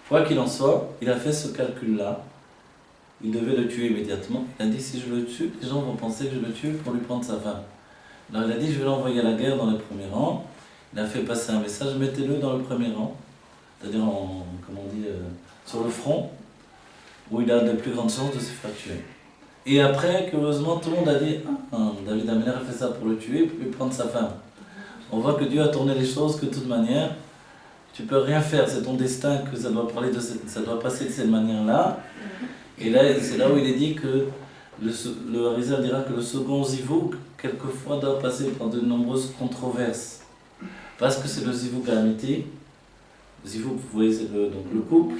Quoi qu'il en soit, il a fait ce calcul-là. Il devait le tuer immédiatement. Il a dit, si je le tue, les gens vont penser que je le tue pour lui prendre sa femme. Alors il a dit, je vais l'envoyer à la guerre dans le premier rang. Il a fait passer un message, mettez-le dans le premier rang. C'est-à-dire, sur le front, où il a de plus grandes chances de se faire tuer. Et après, curieusement, tout le monde a dit, David Améler a fait ça pour le tuer, pour lui prendre sa femme. On voit que Dieu a tourné les choses, que de toute manière, tu peux rien faire, c'est ton destin que ça doit passer de cette manière-là. Et là, c'est là où il est dit que le Harizal dira que le second zivouk, quelquefois, doit passer par de nombreuses controverses. Parce que c'est le zivouk amiti. Zivouk, vous voyez, c'est donc le couple.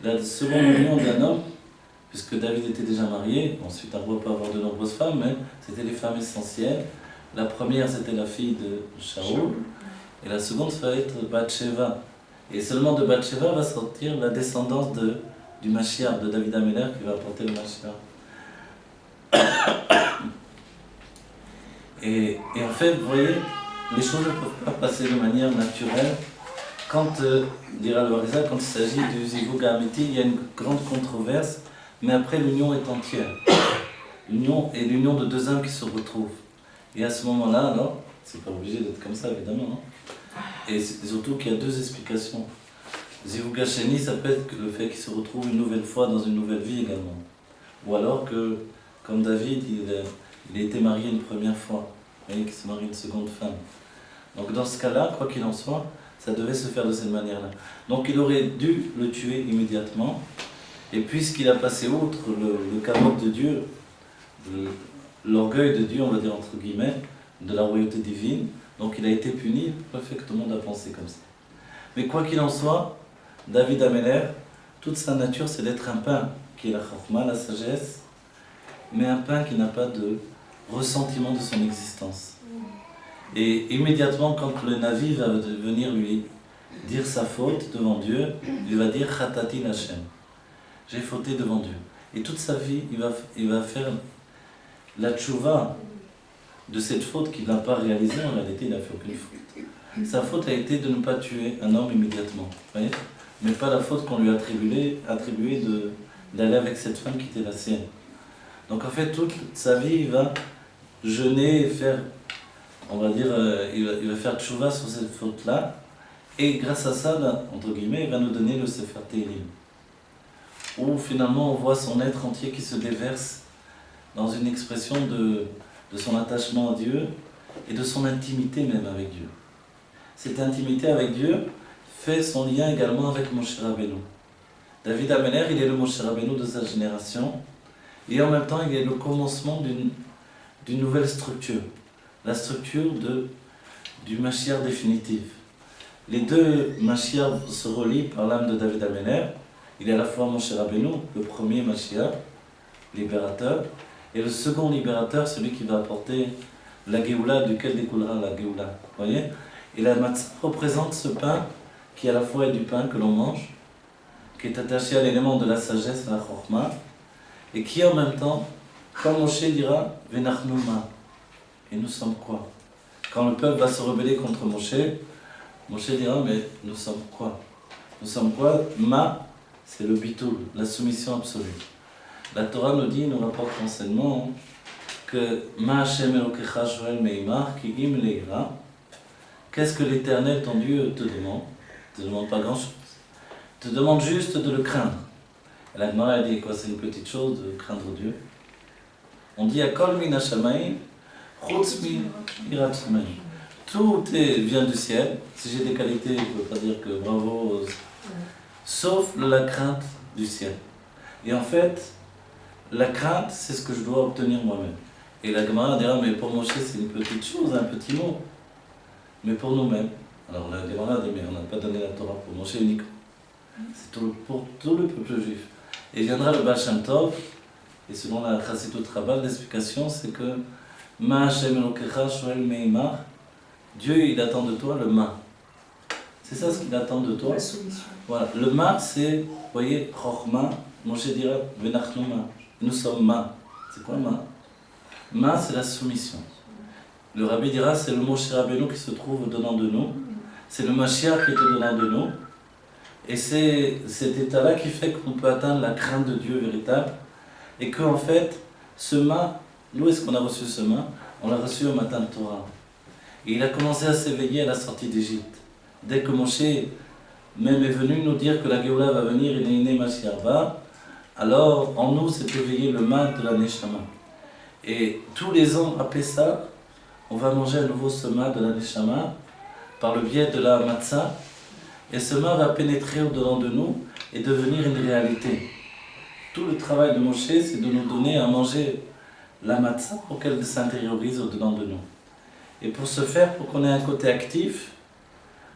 La seconde union d'un homme, puisque David était déjà marié, ensuite un roi peut avoir de nombreuses femmes, mais c'était les femmes essentielles. La première, c'était la fille de Shaoul, et la seconde, ça va être Bathsheba. Et seulement de Bathsheba va sortir la descendance du Mashiach, de David Améler, qui va apporter le Mashiach. Et en fait, vous voyez, les choses ne peuvent pas passer de manière naturelle. Quand, dira le Harizal, quand il s'agit du Zivug Amiti, il y a une grande controverse, mais après l'union est entière. L'union est l'union de deux âmes qui se retrouvent. Et à ce moment-là, alors, c'est pas obligé d'être comme ça évidemment, non? Et surtout qu'il y a deux explications. Zivug Hasheni, ça peut être le fait qu'il se retrouve une nouvelle fois dans une nouvelle vie également. Ou alors que, comme David, il a été marié une première fois, et qu'il se marie une seconde femme. Donc dans ce cas-là, quoi qu'il en soit, ça devait se faire de cette manière-là. Donc il aurait dû le tuer immédiatement, et puisqu'il a passé outre le kavod de Dieu, l'orgueil de Dieu, on va dire entre guillemets, de la royauté divine, donc il a été puni pour le fait que tout le monde a pensé comme ça. Mais quoi qu'il en soit, David Améler, toute sa nature c'est d'être un pain, qui est la chachma, la sagesse, mais un pain qui n'a pas de ressentiment de son existence. Et immédiatement, quand le Navi va venir lui dire sa faute devant Dieu, il va dire Chatati Hashem. J'ai fauté devant Dieu. Et toute sa vie, il va faire la tchouva de cette faute qu'il n'a pas réalisée. En réalité, il n'a fait aucune faute. Sa faute a été de ne pas tuer un homme immédiatement. Voyez, mais pas la faute qu'on lui a attribuée d'aller avec cette femme qui était la sienne. Donc en fait, toute sa vie, il va jeûner et faire, on va dire, il va faire tchouva sur cette faute-là. Et grâce à ça, là, entre guillemets, il va nous donner le Sefer Tehillim, où finalement on voit son être entier qui se déverse dans une expression de son attachement à Dieu et de son intimité même avec Dieu. Cette intimité avec Dieu fait son lien également avec Moshe Rabbeinu. David Améler, il est le Moshe Rabbeinu de sa génération, et en même temps il est le commencement d'une nouvelle structure, la structure du Mashiach définitif. Les deux Mashiach se relient par l'âme de David Améler. Il est à la fois Moshe Rabbeinu, le premier Mashiach, libérateur, et le second libérateur, celui qui va apporter la Géoula, duquel découlera la Géoula. Voyez? Et la matzah représente ce pain qui à la fois est du pain que l'on mange, qui est attaché à l'élément de la sagesse, à la chorma, et qui en même temps, comme Moshe dira, Venachnouma. Et nous sommes quoi? Quand le peuple va se rebeller contre Moshe, Moshe dira, mais nous sommes quoi? Nous sommes quoi? Ma, c'est le bitoul, la soumission absolue. La Torah nous dit, nous rapporte l'enseignement, que Ma Hashem Elokecha Shoel Meimar Ki Im Leira. Qu'est-ce que l'Éternel, ton Dieu, te demande? Il ne te demande pas grand-chose. Il te demande juste de le craindre. Et la Gemara dit quoi? C'est une petite chose de craindre Dieu. On dit Akol Min Hashamayim Chutz Min Yirat Shamayim. Tout vient du ciel. Si j'ai des qualités, je ne peux pas dire que bravo, sauf la crainte du ciel. Et en fait, la crainte, c'est ce que je dois obtenir moi-même. Et la Gemara dira, mais pour Moshe, c'est une petite chose, un petit mot. Mais pour nous-mêmes, alors la Gemara dit, mais on n'a pas donné la Torah pour Moshe uniquement. C'est pour tout le peuple juif. Et viendra le Baal Shem Tov, et selon la Chassidut Rabbah, l'explication, c'est que Ma Hashem Elokecha Shoel Meimar. Dieu, il attend de toi le ma. C'est ça ce qu'il attend de toi. La soumission. Voilà. Le ma, c'est, vous voyez, Chochma, Moshe dira, Venachnu ma. Nous sommes ma. C'est quoi ma? Ma, c'est la soumission. Le rabbi dira, c'est le Moshe Rabbeinu qui se trouve au-dedans de nous. C'est le Mashiach qui est au-dedans de nous. Et c'est cet état-là qui fait qu'on peut atteindre la crainte de Dieu véritable. Et qu'en fait, ce ma, nous, est-ce qu'on a reçu ce ma? On l'a reçu au matin de Torah. Et il a commencé à s'éveiller à la sortie d'Égypte. Dès que Moshe même est venu nous dire que la Géoula va venir, il est né Mashiach va, alors en nous s'est éveillé le ma de la Neshama. Et tous les ans à Pessah, on va manger à nouveau ce ma de la Neshama par le biais de la matzah. Et ce ma va pénétrer au-dedans de nous et devenir une réalité. Tout le travail de Moshe, c'est de nous donner à manger la matzah pour qu'elle s'intériorise au-dedans de nous. Et pour ce faire, pour qu'on ait un côté actif,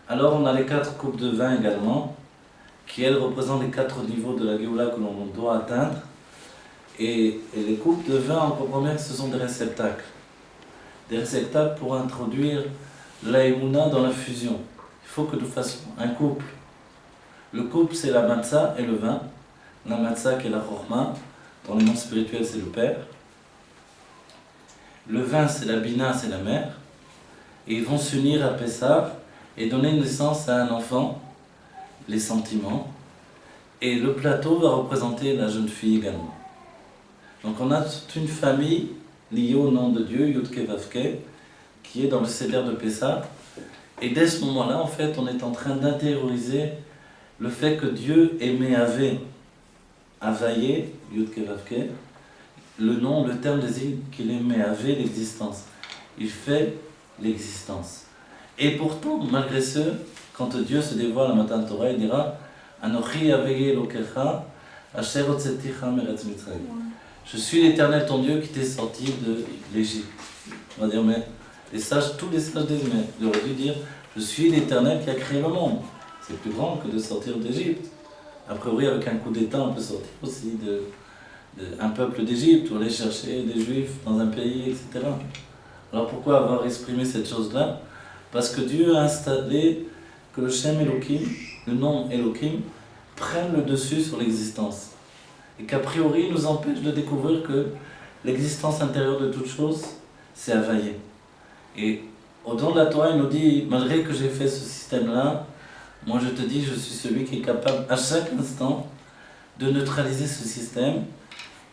alors on a les 4 coupes de vin également, qui elles représentent les 4 niveaux de la Géoula que l'on doit atteindre. Et les coupes de vin, en première, ce sont des réceptacles. Des réceptacles pour introduire l'aïmouna dans la fusion. Il faut que nous fassions un couple. Le couple, c'est la matzah et le vin. La matzah qui est la chokhma, dans le monde spirituel, c'est le père. Le vin, c'est la bina, c'est la mère. Et ils vont s'unir à Pessah et donner naissance à un enfant, les sentiments. Et le plateau va représenter la jeune fille également. Donc on a toute une famille liée au nom de Dieu, Yudke Vavke, qui est dans le Seder de Pessah. Et dès ce moment-là, en fait, on est en train d'intérioriser le fait que Dieu est Mehavé, Avaye, Yudke Vavke. Le nom, le terme désigne qu'il est Mehavé, l'existence. Il fait l'existence. Et pourtant, malgré ce, quand Dieu se dévoile à Matan Torah, il dira Anochi Avaye Elokecha, Asher Hotzeticha Meretz Mitzrayim. Je suis l'Éternel ton Dieu qui t'est sorti de l'Égypte. On va dire, mais les sages, tous les sages des humains, ils auraient dû dire je suis l'Éternel qui a créé le monde. C'est plus grand que de sortir d'Égypte. A priori, avec un coup d'État, on peut sortir aussi un peuple d'Égypte, ou aller chercher des Juifs dans un pays, etc. Alors pourquoi avoir exprimé cette chose-là? Parce que Dieu a installé que le Shem Elohim, le nom Elohim, prenne le dessus sur l'existence. Et qu'a priori, nous empêche de découvrir que l'existence intérieure de toute chose, c'est Havaïe. Et au-delà de la Torah, il nous dit, malgré que j'ai fait ce système-là, moi je te dis, je suis celui qui est capable à chaque instant de neutraliser ce système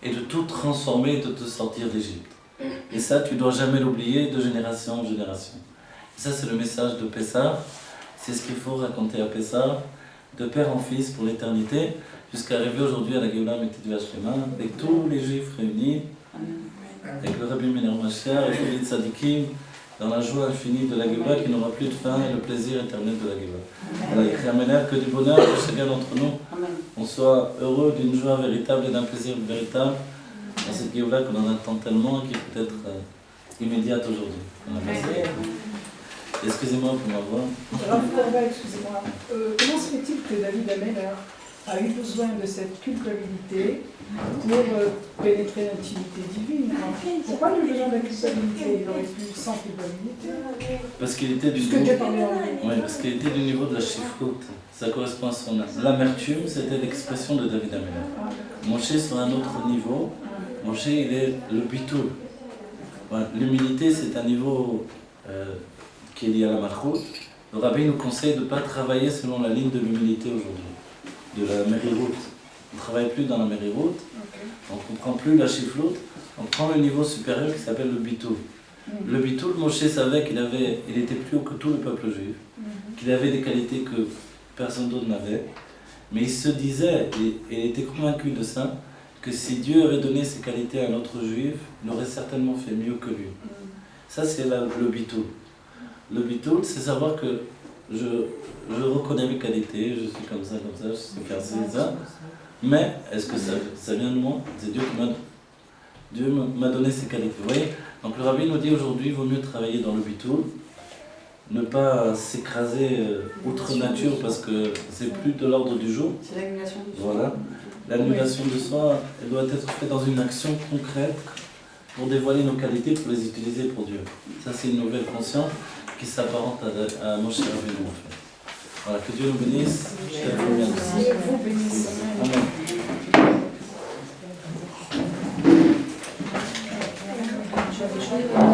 et de tout transformer et de te sortir d'Égypte. Et ça, tu ne dois jamais l'oublier de génération en génération. Et ça, c'est le message de Pessah. C'est ce qu'il faut raconter à Pessah, de père en fils pour l'éternité, jusqu'à arriver aujourd'hui à la Géoula Amitite V'Ashlema, avec tous les Juifs réunis, avec le Rabbi Meir Mashiach, avec tous les tzadikim, dans la joie infinie de la Géoula qui n'aura plus de fin et le plaisir éternel de la Géoula. Voilà, il y que du bonheur, que chacun d'entre nous, on soit heureux d'une joie véritable et d'un plaisir véritable dans cette Géoula qu'on en attend tellement et qui peut être immédiate aujourd'hui. Excusez-moi pour ma voix. Rav Korba, excusez-moi. Comment se fait-il que David Ameller a eu besoin de cette culpabilité pour pénétrer l'intimité divine? Pourquoi il a eu besoin de la culpabilité? Il aurait pu sans culpabilité. Parce qu'il était du Puisque niveau... Dieu parlait en lui. Oui, parce qu'il était du niveau de la chifroute. Ça correspond à son âme. L'amertume, c'était l'expression de David Ameller. Moshe, sur un autre niveau, Moshe, il est le bitul. Voilà. L'humilité, c'est un niveau qui est lié à la malchoute. Le rabbi nous conseille de ne pas travailler selon la ligne de l'humilité aujourd'hui, de la mériroute. On ne travaille plus dans la mériroute, donc on ne prend plus la chifloute, on prend le niveau supérieur qui s'appelle le bitul. Le bitul, Moshe savait il était plus haut que tout le peuple juif, qu'il avait des qualités que personne d'autre n'avait, mais il se disait, et il était convaincu de ça, que si Dieu avait donné ces qualités à un autre juif, il aurait certainement fait mieux que lui. Ça, c'est le bitul. Le bitul, c'est savoir que je reconnais mes qualités, je suis comme ça, je sais faire ça. Mais est-ce que ça vient de moi? C'est Dieu m'a donné ces qualités. Vous voyez? Donc le rabbi nous dit aujourd'hui, il vaut mieux travailler dans le bitul, ne pas s'écraser outre nature parce que c'est plus de l'ordre du jour. C'est l'annulation de soi. Voilà. L'annulation de soi, elle doit être faite dans une action concrète pour dévoiler nos qualités, pour les utiliser pour Dieu. Ça, c'est une nouvelle conscience qui s'apparente à Moshe Rabbeinu, en fait. Voilà, que Dieu nous bénisse. Dieu vous bénisse. Amen.